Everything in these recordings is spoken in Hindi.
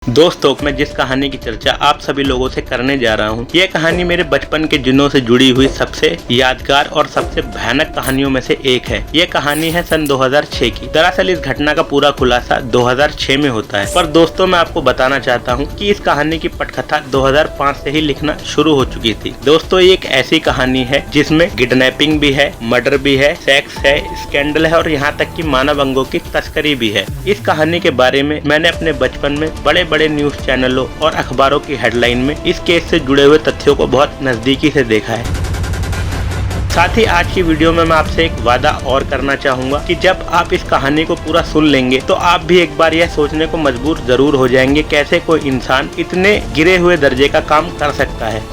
दोस्तों, मैं जिस कहानी की चर्चा आप सभी लोगों से करने जा रहा हूँ, यह कहानी मेरे बचपन के दिनों से जुड़ी हुई सबसे यादगार और सबसे भयानक कहानियों में से एक है। यह कहानी है सन 2006 की। दरअसल इस घटना का पूरा खुलासा 2006 में होता है, पर दोस्तों मैं आपको बताना चाहता हूँ कि इस कहानी की पटकथा 2005 से ही लिखना शुरू हो चुकी थी। दोस्तों, ये एक ऐसी कहानी है जिसमें किडनैपिंग भी है, मर्डर भी है, सेक्स है, स्कैंडल है और यहाँ तक कि मानव अंगों की तस्करी भी है। इस कहानी के बारे में मैंने अपने बचपन में बड़े बड़े न्यूज चैनलों और अखबारों की हेडलाइन में इस केस से जुड़े हुए तथ्यों को बहुत नजदीकी से देखा है। साथ ही आज की वीडियो में मैं आपसे एक वादा और करना चाहूंगा कि जब आप इस कहानी को पूरा सुन लेंगे तो आप भी एक बार यह सोचने को मजबूर जरूर हो जाएंगे कैसे कोई इंसान इतने गिरे हुए दर्जे का काम कर सकता है।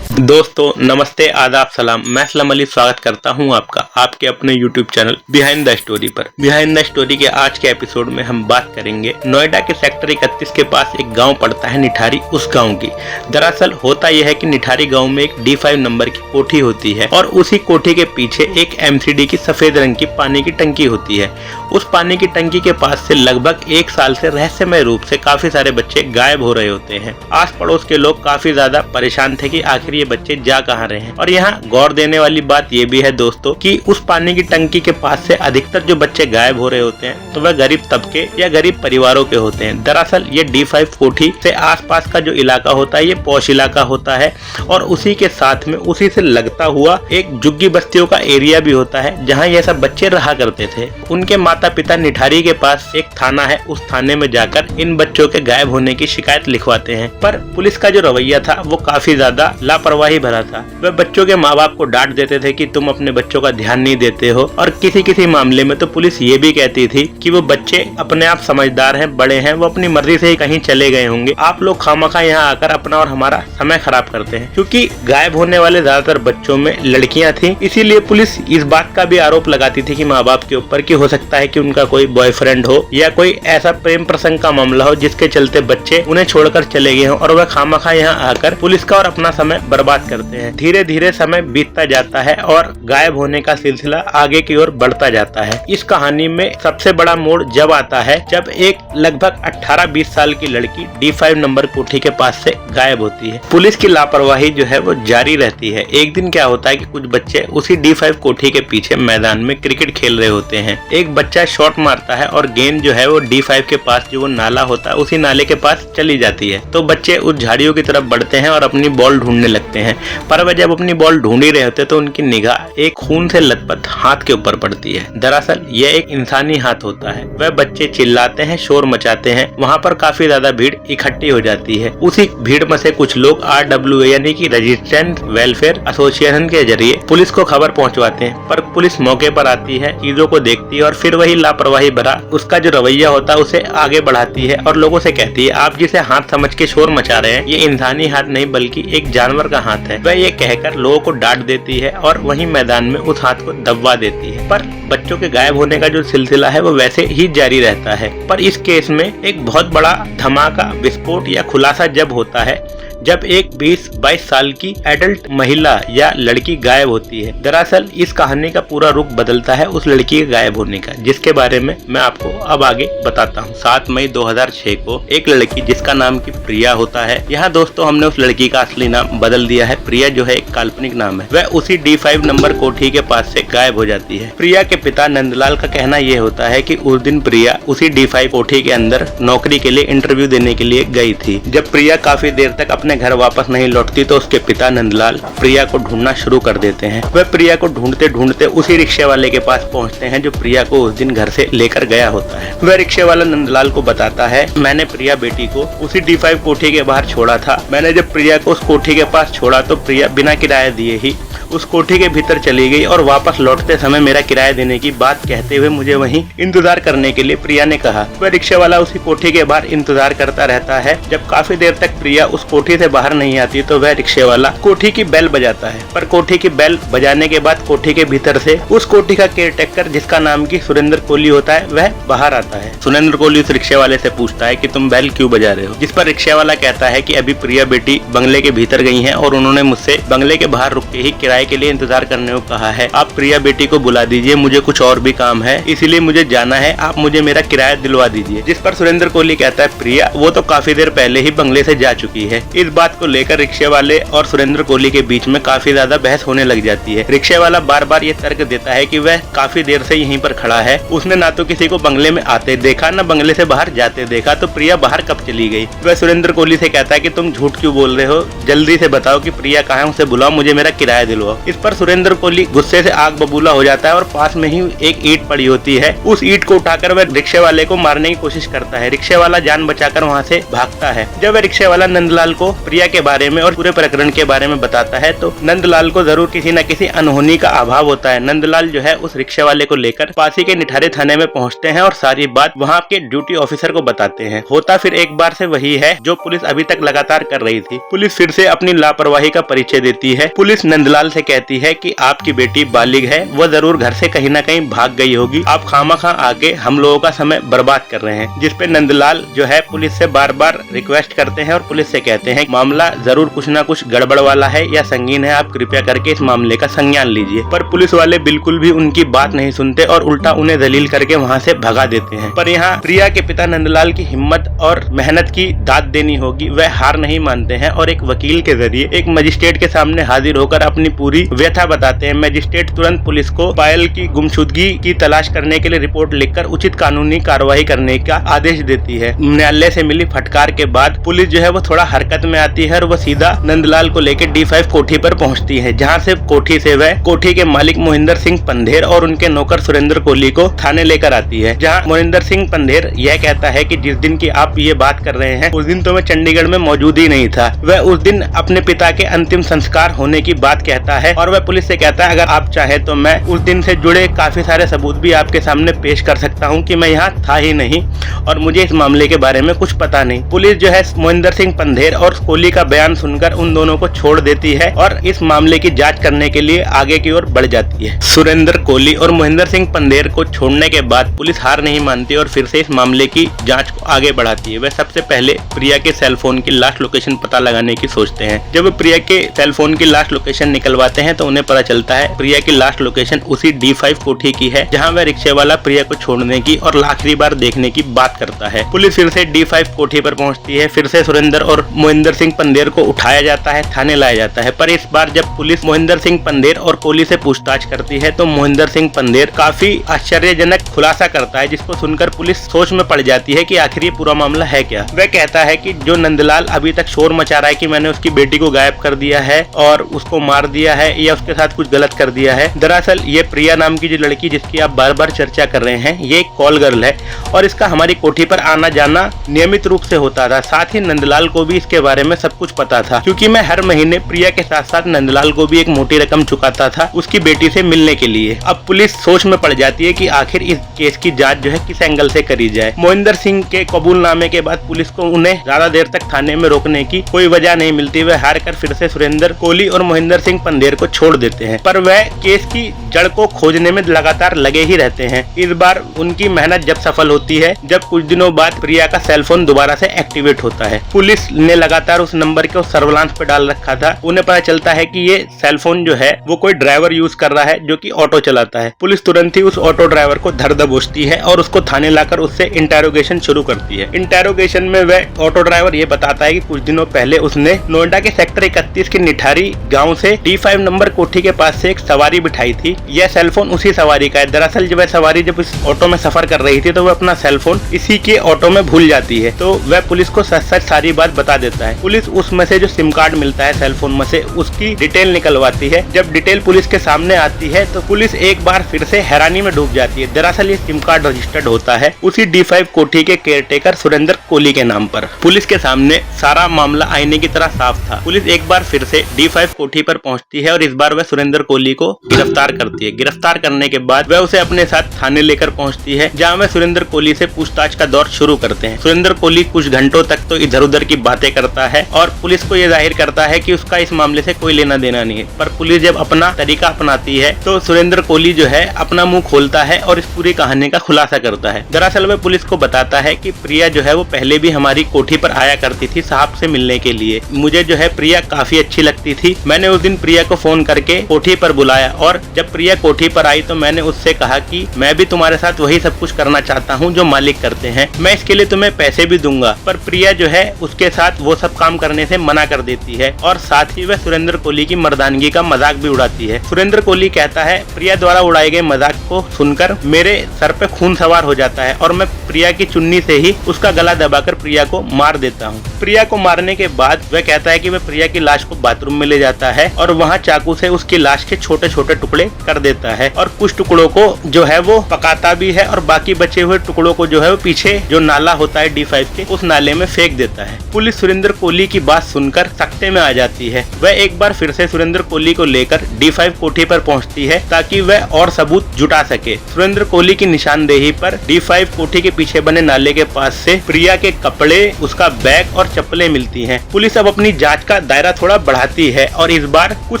दोस्तों नमस्ते, आदाब, सलाम। मैं असलम अली स्वागत करता हूं आपका आपके अपने YouTube channel behind the story पर। बिहाइंड द स्टोरी के आज के एपिसोड में हम बात करेंगे नोएडा के सेक्टर 31 के पास एक गांव पड़ता है निठारी, उस गांव की। दरअसल होता यह है कि निठारी गांव में एक D5 नंबर की कोठी होती है और उसी कोठी के पीछे एक MCD की सफेद रंग की पानी की टंकी होती है। उस पानी की टंकी के पास से लगभग 1 साल से रहस्यमय रूप से काफी सारे बच्चे गायब हो रहे होते हैं। आस पड़ोस के लोग काफी ज्यादा परेशान थे कि आखिर ये बच्चे जा कहाँ रहे हैं। और यहाँ गौर देने वाली बात ये भी है दोस्तों कि उस पानी की टंकी के पास से अधिकतर जो बच्चे गायब हो रहे होते हैं तो वह गरीब तबके या गरीब परिवारों के होते हैं। दरअसल ये D5 कोठी से आसपास का जो इलाका होता है ये पॉश इलाका होता है और उसी के साथ में उसी से लगता हुआ एक झुग्गी बस्तियों का एरिया भी होता है जहाँ ये सब बच्चे रहा करते थे। उनके माता पिता निठारी के पास एक थाना है, उस थाने में जाकर इन बच्चों के गायब होने की शिकायत लिखवाते हैं। पर पुलिस का जो रवैया था वो काफी ज्यादा लापरवाही भरा था। वह बच्चों के माँ बाप को डांट देते थे कि तुम अपने बच्चों का ध्यान नहीं देते हो और किसी किसी मामले में तो पुलिस ये भी कहती थी कि वो बच्चे अपने आप समझदार हैं, बड़े हैं, वो अपनी मर्जी से ही कहीं चले गए होंगे, आप लोग खामखा यहाँ आकर अपना और हमारा समय खराब करते हैं। क्योंकि गायब होने वाले ज्यादातर बच्चों में लड़कियां थी, इसीलिए पुलिस इस बात का भी आरोप लगाती थी कि माँ बाप के ऊपर कि हो सकता है कि उनका कोई बॉयफ्रेंड हो या कोई ऐसा प्रेम प्रसंग का मामला हो जिसके चलते बच्चे उन्हें छोड़कर चले गए हों और वह खामखा यहाँ आकर पुलिस का और अपना समय बर्बाद करते हैं। धीरे धीरे समय बीतता जाता है और गायब होने का सिलसिला आगे की ओर बढ़ता जाता है। इस कहानी में सबसे बड़ा मोड़ जब आता है जब एक लगभग 18-20 साल की लड़की D5 नंबर कोठी के पास से गायब होती है। पुलिस की लापरवाही जो है वो जारी रहती है। एक दिन क्या होता है कि कुछ बच्चे उसी D5 कोठी के पीछे मैदान में क्रिकेट खेल रहे होते हैं। एक बच्चा शॉट मारता है और गेंद जो है वो D5 के पास जो वो नाला होता है उसी नाले के पास चली जाती है। तो बच्चे उस झाड़ियों की तरफ बढ़ते हैं और अपनी बॉल ढूंढने लगते हैं। पर वह जब अपनी बॉल ढूंढ ही रहे होते तो उनकी निगाह एक खून से लथपथ हाथ के ऊपर पड़ती है। दरअसल यह एक इंसानी हाथ होता है। वह बच्चे चिल्लाते हैं, शोर मचाते हैं। वहाँ पर काफी ज्यादा भीड़ इकट्ठी हो जाती है। उसी भीड़ में से कुछ लोग RWA यानी कि रेजिस्टेंस वेलफेयर एसोसिएशन के जरिए पुलिस को खबर पहुँचवाते हैं। पर पुलिस मौके पर आती है, चीजों को देखती है और फिर वही लापरवाही भरा उसका जो रवैया होता है उसे आगे बढ़ाती है और लोगों से कहती है आप जिसे हाथ समझ के शोर मचा रहे हैं ये इंसानी हाथ नहीं बल्कि एक जानवर का हाथ है। वह ये कहकर लोगों को डांट देती है और वहीं मैदान में उस हाथ को दबवा देती है। पर बच्चों के गायब होने का जो सिलसिला है वो वैसे ही जारी रहता है। पर इस केस में एक बहुत बड़ा धमाका, विस्फोट या खुलासा जब होता है जब एक 20-22 साल की एडल्ट महिला या लड़की गायब होती है। दरअसल इस कहानी का पूरा रुख बदलता है उस लड़की के गायब होने का, जिसके बारे में मैं आपको अब आगे बताता हूँ। 7 मई 2006 को एक लड़की जिसका नाम की प्रिया होता है, यहाँ दोस्तों हमने उस लड़की का असली नाम बदल दिया है। प्रिया जो है एक काल्पनिक नाम है। वह उसी D5 नंबर कोठी के पास से गायब हो जाती है। प्रिया के पिता नंदलाल का कहना यह होता है कि उस दिन प्रिया उसी D5 कोठी के अंदर नौकरी के लिए इंटरव्यू देने के लिए गई थी। जब प्रिया काफी देर तक अपने घर वापस नहीं लौटती तो उसके पिता नंदलाल प्रिया को ढूंढना शुरू कर देते हैं। वह प्रिया को ढूंढते ढूंढते उसी रिक्शे वाले के पास पहुंचते हैं जो प्रिया को उस दिन घर से लेकर गया होता है। वह रिक्शे वाला नंदलाल को बताता है मैंने प्रिया बेटी को उसी D5 कोठी के बाहर छोड़ा था। मैंने जब प्रिया को उस कोठी के पास छोड़ा तो प्रिया बिना किराया दिए ही उस कोठी के भीतर चली गई और वापस लौटते समय मेरा किराया देने की बात कहते हुए मुझे वहीं इंतजार करने के लिए प्रिया ने कहा। वह रिक्शे वाला उसी कोठी के बाहर इंतजार करता रहता है। जब काफी देर तक प्रिया उस कोठी से बाहर नहीं आती तो वह रिक्शे वाला कोठी की बेल बजाता है। पर कोठी की बेल बजाने के बाद कोठी के भीतर से उस कोठी का केयरटेकर, जिसका नाम की सुरेंद्र कोहली होता है, वह बाहर आता है। सुरेंद्र कोहली उस रिक्शे वाले से पूछता है कि तुम बेल क्यों बजा रहे हो, जिस पर रिक्शे वाला कहता है कि अभी प्रिया बेटी बंगले के भीतर गई हैं और उन्होंने मुझसे बंगले के बाहर रुक के ही किराए के लिए इंतजार करने को कहा है। आप प्रिया बेटी को बुला दीजिए, मुझे कुछ और भी काम है, इसीलिए मुझे जाना है, आप मुझे मेरा किराया दिलवा दीजिए। जिस पर सुरेंद्र कोहली कहता है प्रिया वो तो काफी देर पहले ही बंगले से जा चुकी है। इस बात को लेकर रिक्शे वाले और सुरेंद्र कोहली के बीच में काफी ज्यादा बहस होने लग जाती है। रिक्शे वाला बार बार ये तर्क देता है कि वह काफी देर से यहीं पर खड़ा है, उसने ना तो किसी को बंगले में आते देखा न बंगले से बाहर जाते देखा, तो प्रिया बाहर कब चली गई। वह सुरेंद्र कोहली से कहता है कि तुम झूठ क्यों बोल रहे हो, जल्दी से बताओ कि प्रिया कहाँ है, उसे बुलाओ, मुझे मेरा किराया दिलवाओ। इस पर सुरेंद्र कोहली गुस्से से आग बबूला हो जाता है और पास में ही एक ईंट पड़ी होती है, उस ईंट को उठाकर वह रिक्शे वाले को मारने की कोशिश करता है। रिक्शे वाला जान बचाकर वहाँ से भागता है। जब वह रिक्शे वाला नंदलाल को प्रिया के बारे में और पूरे प्रकरण के बारे में बताता है तो नंदलाल को जरूर किसी न किसी अनहोनी का अभाव होता है। नंदलाल जो है उस रिक्शे वाले को लेकर पासी के निठारे थाने में पहुंचते हैं और सारी बात वहां के ड्यूटी ऑफिसर को बताते हैं। होता फिर एक बार से वही है जो पुलिस अभी तक लगातार कर रही थी। पुलिस फिर से अपनी लापरवाही का परिचय देती है। पुलिस नंदलाल से कहती है कि आपकी बेटी बालिग है, वह जरूर घर से कहीं न कहीं भाग गई होगी, आप खामखा आके हम लोगों का समय बर्बाद कर रहे हैं। जिसपे नंदलाल जो है पुलिस से बार बार रिक्वेस्ट करते हैं और पुलिस से कहते हैं मामला जरूर कुछ न कुछ गड़बड़ वाला है या संगीन है, आप कृपया करके इस मामले का संज्ञान लीजिए। पर पुलिस वाले बिल्कुल भी उनकी बात नहीं सुनते और उल्टा उन्हें दलील करके वहां से भगा देते हैं। पर यहाँ प्रिया के पिता नंदलाल की हिम्मत और मेहनत की दाद देनी होगी, वह हार नहीं मानते हैं और एक वकील के जरिए एक मजिस्ट्रेट के सामने हाजिर होकर अपनी पूरी व्यथा बताते हैं। मजिस्ट्रेट तुरंत पुलिस को पायल की गुमशुदगी की तलाश करने के लिए रिपोर्ट लिखकर उचित कानूनी कार्रवाई करने का आदेश देती है। न्यायालय से मिली फटकार के बाद पुलिस जो है वो थोड़ा हरकत में आती है और वो सीधा नंदलाल को लेकर D5 कोठी पर पहुंचती है, जहां से कोठी से वह कोठी के मालिक मोहिंदर सिंह पंधेर और उनके नौकर सुरेंद्र कोहली को थाने लेकर आती है। जहां मोहिंदर सिंह पंधेर यह कहता है कि जिस दिन की आप ये बात कर रहे हैं उस दिन तो मैं चंडीगढ़ में मौजूद ही नहीं था। वह उस दिन अपने पिता के अंतिम संस्कार होने की बात कहता है और वह पुलिस से कहता है अगर आप चाहे तो मैं उस दिन से जुड़े काफी सारे सबूत भी आपके सामने पेश कर सकता हूँ कि मैं यहाँ था ही नहीं और मुझे इस मामले के बारे में कुछ पता नहीं। पुलिस जो है मोहिंदर सिंह पंधेर और कोहली का बयान सुनकर उन दोनों को छोड़ देती है और इस मामले की जांच करने के लिए आगे की ओर बढ़ जाती है। सुरेंद्र कोहली और मोहिंदर सिंह पंधेर को छोड़ने के बाद पुलिस हार नहीं मानती और फिर से इस मामले की जांच को आगे बढ़ाती है। वह सबसे पहले प्रिया के सेल फोन की लास्ट लोकेशन पता लगाने की सोचते हैं। जब वे प्रिया के सेल फोन की लास्ट लोकेशन निकलवाते हैं तो उन्हें पता चलता है प्रिया की लास्ट लोकेशन उसी D5 कोठी की है जहां वह रिक्शे वाला प्रिया को छोड़ने की और आखिरी बार देखने की बात करता है। पुलिस फिर से D5 कोठी पर पहुंचती है। फिर से सुरेंद्र और मोहिंदर सिंह पंधेर को उठाया जाता है, थाने लाया जाता है। पर इस बार जब पुलिस मोहिंदर सिंह पंधेर और कोहली से पूछताछ करती है तो मोहिंदर सिंह पंधेर काफी आश्चर्यजनक खुलासा करता है, जिसको सुनकर पुलिस सोच में पड़ जाती है कि आखिर ये पूरा मामला है क्या। वह कहता है कि जो नंदलाल अभी तक शोर मचा रहा है कि मैंने उसकी बेटी को गायब कर दिया है और उसको मार दिया है या उसके साथ कुछ गलत कर दिया है, दरअसल ये प्रिया नाम की जो लड़की जिसकी आप बार बार चर्चा कर रहे हैं ये एक कॉल गर्ल है और इसका हमारी कोठी पर आना जाना नियमित रूप से होता था। साथ ही नंदलाल को भी इसके बारे में सब कुछ पता था क्योंकि मैं हर महीने प्रिया के साथ साथ नंदलाल को भी एक मोटी रकम चुकाता था उसकी बेटी से मिलने के लिए। अब पुलिस सोच में पड़ जाती है कि आखिर इस केस की जांच जो है किस एंगल से करी जाए। मोहिंदर सिंह के कबूलनामे के बाद पुलिस को उन्हें ज्यादा देर तक थाने में रोकने की कोई वजह नहीं मिलती। वह हार कर फिर से सुरेंद्र कोहली और मोहिंदर सिंह पंधेर को छोड़ देते हैं, पर वह केस की जड़ को खोजने में लगातार लगे ही रहते हैं। इस बार उनकी मेहनत जब सफल होती है जब कुछ दिनों बाद प्रिया का सेल फोन दोबारा से एक्टिवेट होता है। पुलिस ने लगातार उस नंबर को सर्विलांस पे डाल रखा था। उन्हें पता चलता है कि ये सेल फोन जो है वो कोई ड्राइवर यूज कर रहा है जो कि ऑटो चलाता है। पुलिस तुरंत ही उस ऑटो ड्राइवर को धर दबोचती है और उसको थाने लाकर उससे इंटेरोगेशन शुरू करती है। इंटेरोगेशन में वह ऑटो ड्राइवर ये बताता है कि कुछ दिनों पहले उसने नोएडा के सेक्टर 31 के निठारी गांव से D5 नंबर कोठी के पास से एक सवारी बिठाई थी। यह सेल फोन उसी सवारी का है। दरअसल जब वह सवारी जब इस ऑटो में सफर कर रही थी तो वह अपना सेल फोन इसी के ऑटो में भूल जाती है, तो वह पुलिस को सच सच सारी बात बता देता है। पुलिस उसमें से जो सिम कार्ड मिलता है सेल फोन में से उसकी डिटेल निकलवाती है। जब डिटेल पुलिस के सामने आती है तो पुलिस एक बार फिर से हैरानी में डूब जाती है। दरअसल ये सिम कार्ड रजिस्टर्ड होता है उसी D5 कोठी के केयरटेकर सुरेंद्र कोहली के नाम पर। पुलिस के सामने सारा मामला आईने की तरह साफ था। पुलिस एक बार फिर से D5 कोठी पर पहुंचती है और इस बार वह सुरेंद्र कोहली को गिरफ्तार करती है। गिरफ्तार करने के बाद वह उसे अपने साथ थाने लेकर पहुंचती है, जहां वह सुरेंद्र कोहली से पूछताछ का दौर शुरू करते हैं। सुरेंद्र कोहली कुछ घंटों तक तो इधर उधर की बातें करता है और पुलिस को ये जाहिर करता है कि उसका इस मामले से कोई लेना देना नहीं है। पर पुलिस जब अपना तरीका अपनाती है तो सुरेंद्र कोहली जो है अपना मुंह खोलता है और इस पूरी कहानी का खुलासा करता है। दरअसल वह पुलिस को बताता है कि प्रिया जो है वो पहले भी हमारी कोठी पर आया करती थी साहब से मिलने के लिए। मुझे जो है प्रिया काफी अच्छी लगती थी। मैंने उस दिन प्रिया को फोन करके कोठी पर बुलाया और जब प्रिया कोठी पर आई तो मैंने उससे कहा कि मैं भी तुम्हारे साथ वही सब कुछ करना चाहता हूँ जो मालिक करते हैं, मैं इसके लिए तुम्हें पैसे भी दूंगा। पर प्रिया जो है उसके साथ वो सब काम करने से मना कर देती है और साथ ही वह सुरेंद्र कोहली की मर्दानगी का मजाक भी उड़ाती है। सुरेंद्र कोहली कहता है प्रिया द्वारा उड़ाए गए मजाक को सुनकर मेरे सर पे खून सवार हो जाता है और मैं प्रिया की चुन्नी से ही उसका गला दबाकर प्रिया को मार देता हूँ। प्रिया को मारने के बाद वह कहता है कि वह प्रिया की लाश को बाथरूम में ले जाता है और वहाँ चाकू से उसकी लाश के छोटे छोटे टुकड़े कर देता है और कुछ टुकड़ों को जो है वो पकाता भी है और बाकी बचे हुए टुकड़ों को जो है वो पीछे जो नाला होता है D5 के उस नाले में फेंक देता है। पुलिस सुरेंद्र कोहली की बात सुनकर सख्ते में आ जाती है। वह एक बार फिर से सुरेंद्र कोहली को लेकर D5 कोठी पर पहुंचती है ताकि वह और सबूत जुटा सके। सुरेंद्र कोहली की निशानदेही पर D5 कोठी के पीछे बने नाले के पास से प्रिया के कपड़े, उसका बैग और चप्पलें मिलती हैं। पुलिस अब अपनी जांच का दायरा थोड़ा बढ़ाती है और इस बार कुछ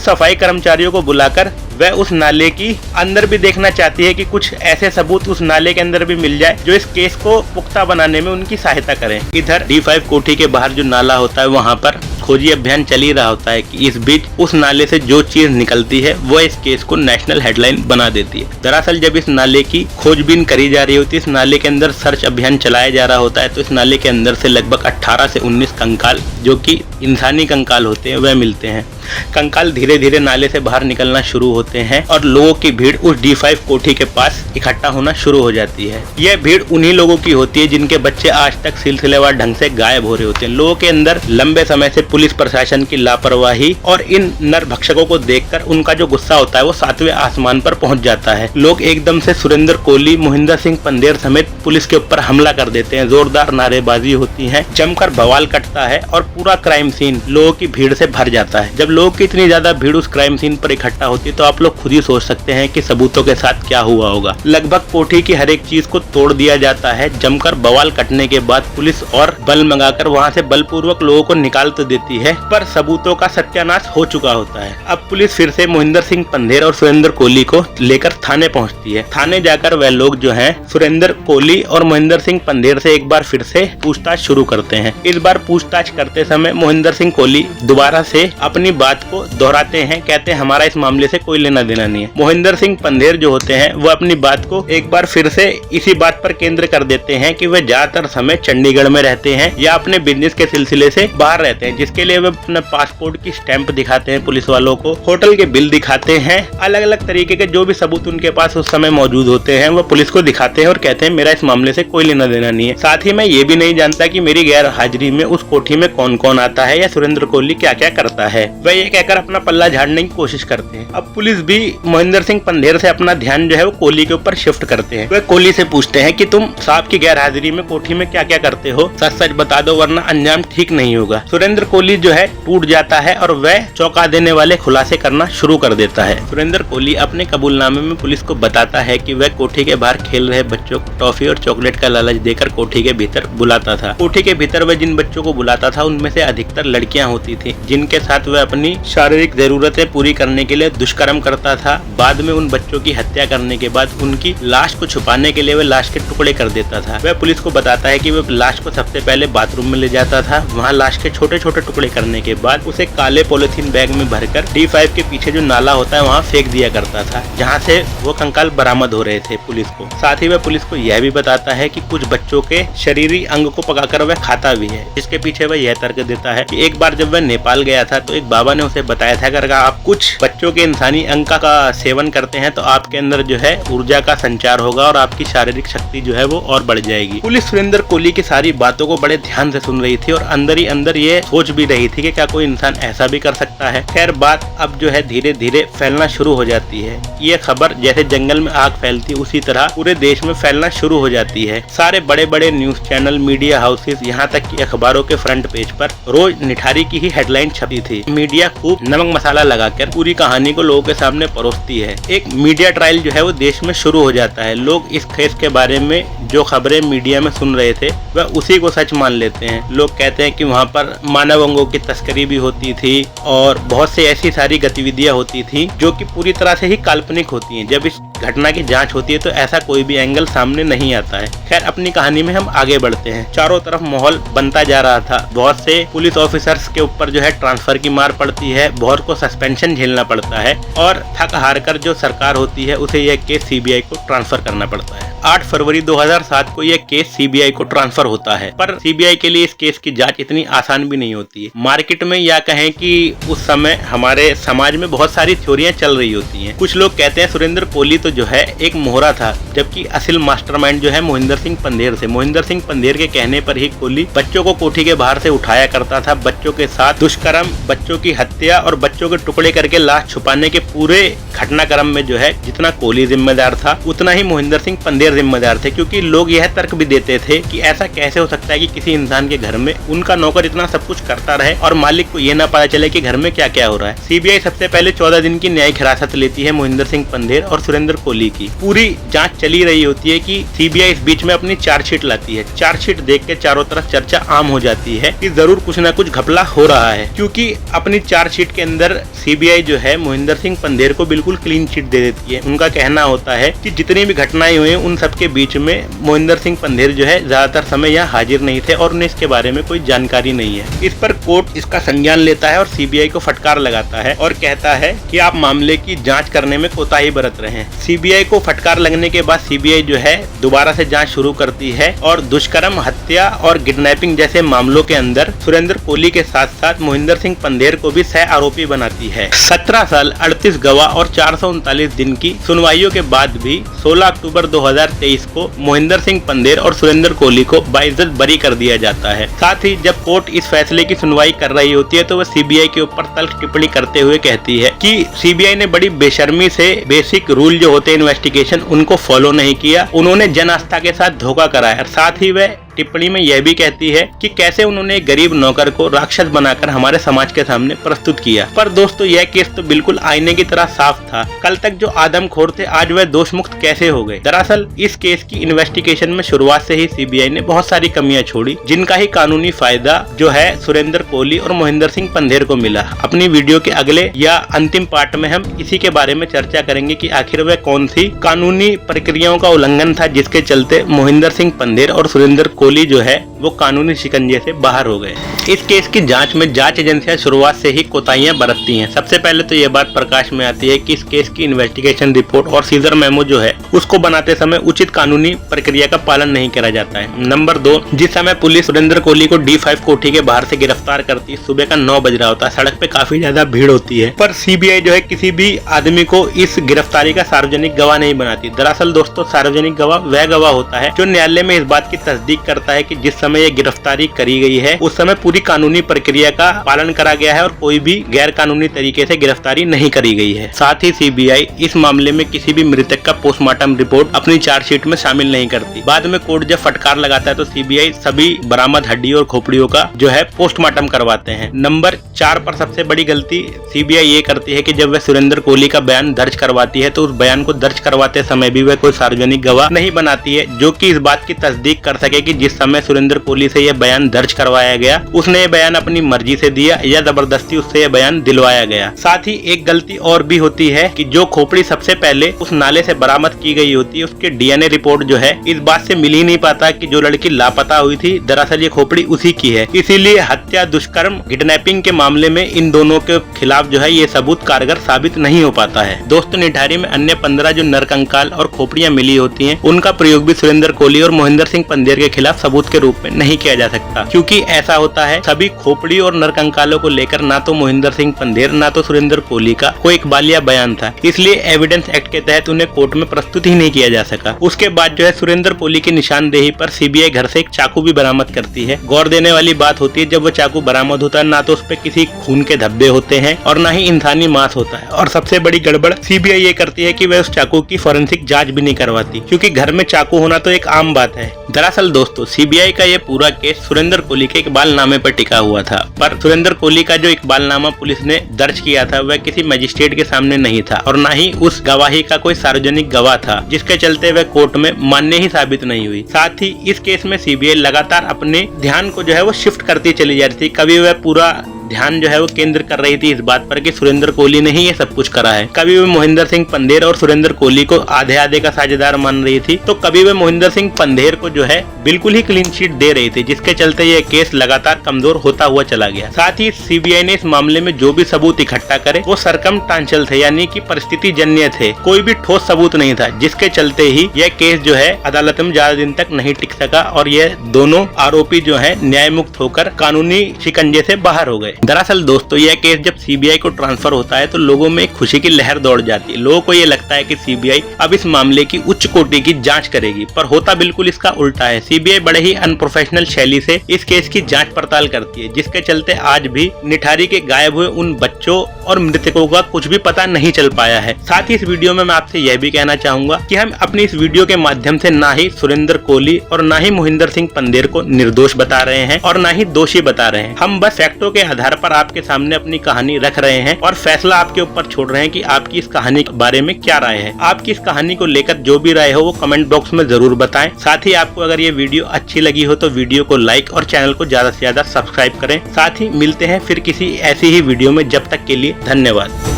सफाई कर्मचारियों को बुलाकर वह उस नाले की अंदर भी देखना चाहती है कि कुछ ऐसे सबूत उस नाले के अंदर भी मिल जाए जो इस केस को पुख्ता बनाने में उनकी सहायता करें। इधर D5 कोठी के बाहर जो नाला होता है वहाँ पर खोजी अभियान चल ही रहा होता है कि इस बीच उस नाले से जो चीज निकलती है वो इस केस को नेशनल हेडलाइन बना देती है। दरअसल जब इस नाले की खोजबीन करी जा रही होती है, इस नाले के अंदर सर्च अभियान चलाया जा रहा होता है, तो इस नाले के अंदर से लगभग 18 से 19 कंकाल जो कि इंसानी कंकाल होते हैं वह मिलते हैं। कंकाल धीरे धीरे नाले से बाहर निकलना शुरू होते हैं और लोगों की भीड़ उस D5 कोठी के पास इकट्ठा होना शुरू हो जाती है। यह भीड़ उन्हीं लोगों की होती है जिनके बच्चे आज तक सिलसिलेवार ढंग से गायब हो रहे होते हैं। लोगों के अंदर लंबे समय से पुलिस प्रशासन की लापरवाही और इन नरभक्षकों को देखकर उनका जो गुस्सा होता है वो 7वें आसमान पर पहुंच जाता है। लोग एकदम से सुरेंद्र कोहली, मोहिंदर सिंह पंधेर समेत पुलिस के ऊपर हमला कर देते हैं। जोरदार नारेबाजी होती है, जमकर बवाल कटता है और पूरा क्राइम सीन लोगों की भीड़ से भर जाता है। जब लोगों की इतनी ज्यादा भीड़ उस क्राइम सीन पर इकट्ठा होती है तो आप लोग खुद ही सोच सकते हैं कि सबूतों के साथ क्या हुआ होगा। लगभग कोठी की हर एक चीज को तोड़ दिया जाता है। जमकर बवाल कटने के बाद पुलिस और बल मंगाकर वहां से बलपूर्वक लोगों को निकाल तो देती है पर सबूतों का सत्यानाश हो चुका होता है। अब पुलिस फिर से मोहिंदर सिंह पंधेर और सुरेंद्र कोहली को लेकर थाने पहुंचती है। थाने जाकर वह लोग जो हैं सुरेंद्र कोहली और मोहिंदर सिंह पंधेर से एक बार फिर से पूछताछ शुरू करते हैं। इस बार पूछताछ करते समय मोहिंदर सिंह कोहली दोबारा से अपनी बात को दोहराते हैं, कहते हैं हमारा इस मामले से कोई लेना देना नहीं है। मोहिंदर सिंह पंधेर जो होते हैं वो अपनी बात को एक बार फिर से इसी बात पर केंद्र कर देते हैं कि वे ज्यादातर समय चंडीगढ़ में रहते हैं या अपने बिजनेस के सिलसिले से बाहर रहते हैं, जिसके लिए वे अपने पासपोर्ट की स्टैंप दिखाते हैं पुलिस वालों को, होटल के बिल दिखाते हैं, अलग अलग तरीके के जो भी सबूत उनके पास उस समय मौजूद होते हैं वो पुलिस को दिखाते हैं और कहते हैं मेरा इस मामले से कोई लेना देना नहीं है। साथ ही मैं ये भी नहीं जानता कि मेरी गैर हाजिरी में उस कोठी में कौन कौन आता है या सुरेंद्र कोहली क्या क्या करता है। वह ये कहकर अपना पल्ला झाड़ने की कोशिश करते हैं। अब पुलिस भी मोहिंदर सिंह पंधेर से अपना ध्यान जो है वो कोहली के ऊपर शिफ्ट करते हैं। वह कोहली से पूछते हैं कि तुम साहब की गैर हाजिरी में कोठी में क्या क्या करते हो, सच सच बता दो वरना अंजाम ठीक नहीं होगा। सुरेंद्र कोहली जो है टूट जाता है और वह चौंका देने वाले खुलासे करना शुरू कर देता है। सुरेंद्र कोहली अपने कबूलनामे में पुलिस को बताता है कि वह कोठी के बाहर खेल रहे बच्चों को टॉफी और चॉकलेट का लालच देकर कोठी के भीतर बुलाता था। कोठी के भीतर वह जिन बच्चों को बुलाता था उनमें से अधिकतर लड़कियां होती थी जिनके साथ वह अपनी शारीरिक जरूरतें पूरी करने के लिए दुष्कर्म करता था। बाद में उन बच्चों की हत्या करने के बाद उनकी लाश को छुपाने के लिए वह लाश के टुकड़े कर देता था। वह पुलिस को बताता है कि वह लाश को सबसे पहले बाथरूम में ले जाता था, वहां लाश के छोटे छोटे टुकड़े करने के बाद उसे काले पॉलिथीन बैग में भरकर D5 के पीछे जो नाला होता है वहां फेंक दिया करता था, जहां से वो कंकाल बरामद हो रहे थे पुलिस को। साथ ही वह पुलिस को यह भी बताता है कि कुछ बच्चों के शरीरी अंग को पकाकर वह खाता भी है, जिसके पीछे वह यह तर्क देता है कि एक बार जब वह नेपाल गया था तो एक बाबा ने उसे बताया था अगर आप कुछ बच्चों के इंसानी अंग का सेवन करते हैं तो आपके अंदर जो है ऊर्जा का संचार होगा और आपकी शारीरिक शक्ति जो है वो और बढ़ जाएगी। पुलिस सुरेंद्र कोहली की सारी बातों को बड़े ध्यान से सुन रही थी और अंदर ही अंदर ये सोच भी रही थी कि क्या कोई इंसान ऐसा भी कर सकता है। खैर बात अब जो है धीरे धीरे फैलना शुरू हो जाती है। ये खबर जैसे जंगल में आग फैलती है उसी तरह पूरे देश में फैलना शुरू हो जाती है। सारे बड़े बड़े न्यूज चैनल, मीडिया हाउसेस, यहाँ तक कि अखबारों के फ्रंट पेज पर रोज निठारी की ही हेडलाइन छपी थी। मीडिया खूब नमक मसाला लगाकर पूरी कहानी को लोगों के सामने परोसती है। एक मीडिया ट्रायल जो है वो देश में शुरू हो जाता है। लोग इस केस के बारे में जो खबरें मीडिया में सुन रहे थे वह उसी को सच मान लेते हैं। लोग कहते हैं कि वहाँ पर मानव अंगों की तस्करी भी होती थी और बहुत से ऐसी सारी गतिविधियां होती थी जो कि पूरी तरह से ही काल्पनिक होती हैं। जब इस घटना की जांच होती है तो ऐसा कोई भी एंगल सामने नहीं आता है। खैर, अपनी कहानी में हम आगे बढ़ते हैं। चारों तरफ माहौल बनता जा रहा था। बहुत से पुलिस ऑफिसर्स के ऊपर जो है ट्रांसफर की मार पड़ती है, बहुत को सस्पेंशन झेलना पड़ता है और थक हार कर जो सरकार होती है उसे यह केस सीबीआई को ट्रांसफर करना पड़ता है। 8 फरवरी 2007 को यह केस सीबीआई को ट्रांसफर होता है, पर सीबीआई के लिए इस केस की जांच इतनी आसान भी नहीं होती है। मार्केट में या कहें कि उस समय हमारे समाज में बहुत सारी थ्योरियां चल रही होती हैं। कुछ लोग कहते हैं सुरेंद्र कोहली तो जो है एक मोहरा था, जबकि असल मास्टरमाइंड जो है मोहिंदर सिंह पंधेर थे। मोहिंदर सिंह पंधेर के कहने पर ही कोहली बच्चों को कोठी के बाहर से उठाया करता था, बच्चों के साथ दुष्कर्म, बच्चों की हत्या और बच्चों के टुकड़े करके लाश छुपाने के पूरे घटनाक्रम में जो है जितना कोहली जिम्मेदार था उतना ही मोहिंदर सिंह पंधेर जिम्मेदार थे। क्योंकि लोग यह तर्क भी देते थे कि ऐसा कैसे हो सकता है कि किसी इंसान के घर में उनका नौकर इतना सब कुछ करता रहे और मालिक को यह ना पता चले कि घर में क्या क्या हो रहा है। सीबीआई सबसे पहले 14 दिन की न्यायिक हिरासत लेती है मोहिंदर सिंह पंधेर और सुरेंद्र कोहली की। पूरी जांच चली रही होती है कि सीबीआई इस बीच में अपनी चार्जशीट लाती है। चार्जशीट देख के चारों तरफ चर्चा आम हो जाती है कि जरूर कुछ ना कुछ घपला हो रहा है, क्योंकि अपनी चार्जशीट के अंदर सीबीआई जो है मोहिंदर सिंह पंधेर को बिल्कुल क्लीन चिट दे देती है। उनका कहना होता है कि जितनी भी घटनाएं हुई उन सबके बीच में मोहिंदर सिंह पंधेर जो है ज्यादातर समय यहाँ हाजिर नहीं थे और उन्हें इसके बारे में कोई जानकारी नहीं है। इस पर कोर्ट इसका संज्ञान लेता है और सीबीआई को फटकार लगाता है और कहता है कि आप मामले की जांच करने में कोताही बरत रहे हैं। सीबीआई को फटकार लगने के बाद सीबीआई जो है दोबारा से जांच शुरू करती है और दुष्कर्म, हत्या और किडनैपिंग जैसे मामलों के अंदर सुरेंद्र कोहली के साथ साथ मोहिंदर सिंह पंधेर को भी सह आरोपी बनाती है। 17 साल 38 गवाह और 439 दिन की सुनवाइयों के बाद भी 16 अक्टूबर 2023 को मोहिंदर सिंह पंधेर और सुरेंद्र कोहली को बाइज्जत बरी कर दिया जाता है। साथ ही जब कोर्ट इस फैसले की सुनवाई कर रही होती है तो वह सीबीआई के ऊपर तल्ख टिप्पणी करते हुए कहती है कि सीबीआई ने बड़ी बेशर्मी से बेसिक रूल जो होते हैं इन्वेस्टिगेशन उनको फॉलो नहीं किया। उन्होंने जन आस्था के साथ धोखा कराया। साथ ही वह टिप्पणी में यह भी कहती है कि कैसे उन्होंने एक गरीब नौकर को राक्षस बनाकर हमारे समाज के सामने प्रस्तुत किया। पर दोस्तों, यह केस तो बिल्कुल आईने की तरह साफ था। कल तक जो आदमखोर थे आज वह दोष मुक्त कैसे हो गए? दरअसल इस केस की इन्वेस्टिगेशन में शुरुआत से ही सीबीआई ने बहुत सारी कमियां छोड़ी, जिनका ही कानूनी फायदा जो है सुरेंद्र कोहली और मोहिंदर सिंह पंधेर को मिला। अपनी वीडियो के अगले या अंतिम पार्ट में हम इसी के बारे में चर्चा करेंगे कि आखिर वह कौन सी कानूनी प्रक्रियाओं का उल्लंघन था जिसके चलते मोहिंदर सिंह पंधेर और सुरेंद्र कोहली जो है वो कानूनी शिकंजे से बाहर हो गए। इस केस की जांच में जांच एजेंसियां शुरुआत से ही कोताहियां बरतती हैं। सबसे पहले तो यह बात प्रकाश में आती है कि इस केस की इन्वेस्टिगेशन रिपोर्ट और सीजर मेमो जो है उसको बनाते समय उचित कानूनी प्रक्रिया का पालन नहीं करा जाता है। नंबर 2, जिस समय पुलिस सुरेंद्र कोहली को D5 कोठी के बाहर से गिरफ्तार करती है, सुबह का 9 बज रहा होता है, सड़क पे काफी ज्यादा भीड़ होती है, पर सीबीआई जो है किसी भी आदमी को इस गिरफ्तारी का सार्वजनिक गवाह नहीं बनाती। दरअसल दोस्तों, सार्वजनिक गवाह वह गवाह होता है जो न्यायालय में इस बात की तस्दीक करता है कि जिस समय ये गिरफ्तारी करी गई है उस समय पूरी कानूनी प्रक्रिया का पालन करा गया है और कोई भी गैर कानूनी तरीके से गिरफ्तारी नहीं करी गई है। साथ ही सीबीआई इस मामले में किसी भी मृतक का पोस्टमार्टम रिपोर्ट अपनी चार्जशीट में शामिल नहीं करती। बाद में कोर्ट जब फटकार लगाता है तो सीबीआई सभी बरामद हड्डी और खोपड़ियों का जो है पोस्टमार्टम करवाते हैं। नंबर 4 पर सबसे बड़ी गलती सीबीआई ये करती है कि जब वह सुरेंद्र कोहली का बयान दर्ज करवाती है तो उस बयान को दर्ज करवाते समय भी वह कोई सार्वजनिक गवाह नहीं बनाती है जो कि इस बात की तस्दीक कर सके कि जिस समय सुरेंद्र कोहली से यह बयान दर्ज करवाया गया उसने यह बयान अपनी मर्जी से दिया या जबरदस्ती उससे यह बयान दिलवाया गया। साथ ही एक गलती और भी होती है कि जो खोपड़ी सबसे पहले उस नाले से बरामद की गई होती है उसके डीएनए रिपोर्ट जो है इस बात से मिल ही नहीं पाता कि जो लड़की लापता हुई थी दरअसल ये खोपड़ी उसी की है। इसीलिए हत्या, दुष्कर्म, किडनैपिंग के मामले में इन दोनों के खिलाफ जो है ये सबूत कारगर साबित नहीं हो पाता है। दोस्तों, निठारी में अन्य 15 जो नरकंकाल और खोपड़ियां मिली होती हैं उनका प्रयोग भी सुरेंद्र कोहली और मोहिंदर सिंह पंधेर के खिलाफ सबूत के रूप में नहीं किया जा सकता, क्योंकि ऐसा होता है सभी खोपड़ी और नरकंकालों को लेकर ना तो मोहिंदर सिंह पंधेर ना तो सुरेंद्र कोहली का कोई इकबालिया बयान था, इसलिए एविडेंस एक्ट के तहत उन्हें कोर्ट में प्रस्तुत ही नहीं किया जा सका। उसके बाद जो है सुरेंद्र कोहली की निशानदेही पर सीबीआई घर से एक चाकू भी बरामद करती है। गौर देने वाली बात होती है जब वो चाकू बरामद होता है ना तो उस पर किसी खून के धब्बे होते हैं और ना ही इंसानी मांस होता है, और सबसे बड़ी गड़बड़ सीबीआई ये करती है कि वह उस चाकू की फोरेंसिक जांच भी नहीं करवाती, क्योंकि घर में चाकू होना तो एक आम बात है। दरअसल दोस्तों, सीबीआई का ये ये पूरा केस सुरेंद्र कोहली के इकबालनामे पर टिका हुआ था। पर सुरेंद्र कोहली का जो इकबालनामा पुलिस ने दर्ज किया था वह किसी मजिस्ट्रेट के सामने नहीं था और न ही उस गवाही का कोई सार्वजनिक गवाह था, जिसके चलते वह कोर्ट में मान्य ही साबित नहीं हुई। साथ ही इस केस में सीबीआई लगातार अपने ध्यान को जो है वो शिफ्ट करती चली जा रही थी। कभी वह पूरा ध्यान जो है वो केंद्र कर रही थी इस बात पर कि सुरेंद्र कोहली ने ही ये सब कुछ करा है। कभी वे मोहिंदर सिंह पंधेर और सुरेंद्र कोहली को आधे आधे का साझेदार मान रही थी, तो कभी वे मोहिंदर सिंह पंधेर को जो है बिल्कुल ही क्लीन शीट दे रही थी, जिसके चलते ये केस लगातार कमजोर होता हुआ चला गया। साथ ही सीबीआई ने इस मामले में जो भी सबूत इकट्ठा करे वो सरकमस्टांशियल थे, यानी कि परिस्थिति जन्य थे, कोई भी ठोस सबूत नहीं था, जिसके चलते ही यह केस जो है अदालत में ज्यादा दिन तक नहीं टिक सका और ये दोनों आरोपी जो है न्याय मुक्त होकर कानूनी शिकंजे से बाहर हो गए। दरअसल दोस्तों, यह केस जब सीबीआई को ट्रांसफर होता है तो लोगों में एक खुशी की लहर दौड़ जाती है। लोगों को ये लगता है कि सीबीआई अब इस मामले की उच्च कोटि की जांच करेगी, पर होता बिल्कुल इसका उल्टा है। सीबीआई बड़े ही अनप्रोफेशनल शैली से इस केस की जांच पड़ताल करती है, जिसके चलते आज भी निठारी के गायब हुए उन बच्चों और मृतकों का कुछ भी पता नहीं चल पाया है। साथ ही इस वीडियो में मैं आपसे यह भी कहना चाहूंगा कि हम अपनी इस वीडियो के माध्यम से ना ही सुरेंद्र कोहली और ना ही मोहिंदर सिंह पंधेर को निर्दोष बता रहे हैं और ना ही दोषी बता रहे हैं। हम बस फैक्टों के आधार पर आपके सामने अपनी कहानी रख रहे हैं और फैसला आपके ऊपर छोड़ रहे हैं कि आपकी इस कहानी के बारे में क्या राय है। आपकी इस कहानी को लेकर जो भी राय हो वो कमेंट बॉक्स में जरूर बताएं। साथ ही आपको अगर ये वीडियो अच्छी लगी हो तो वीडियो को लाइक और चैनल को ज्यादा से ज्यादा सब्सक्राइब करें। साथ ही मिलते हैं फिर किसी ऐसी ही वीडियो में, जब तक के लिए धन्यवाद।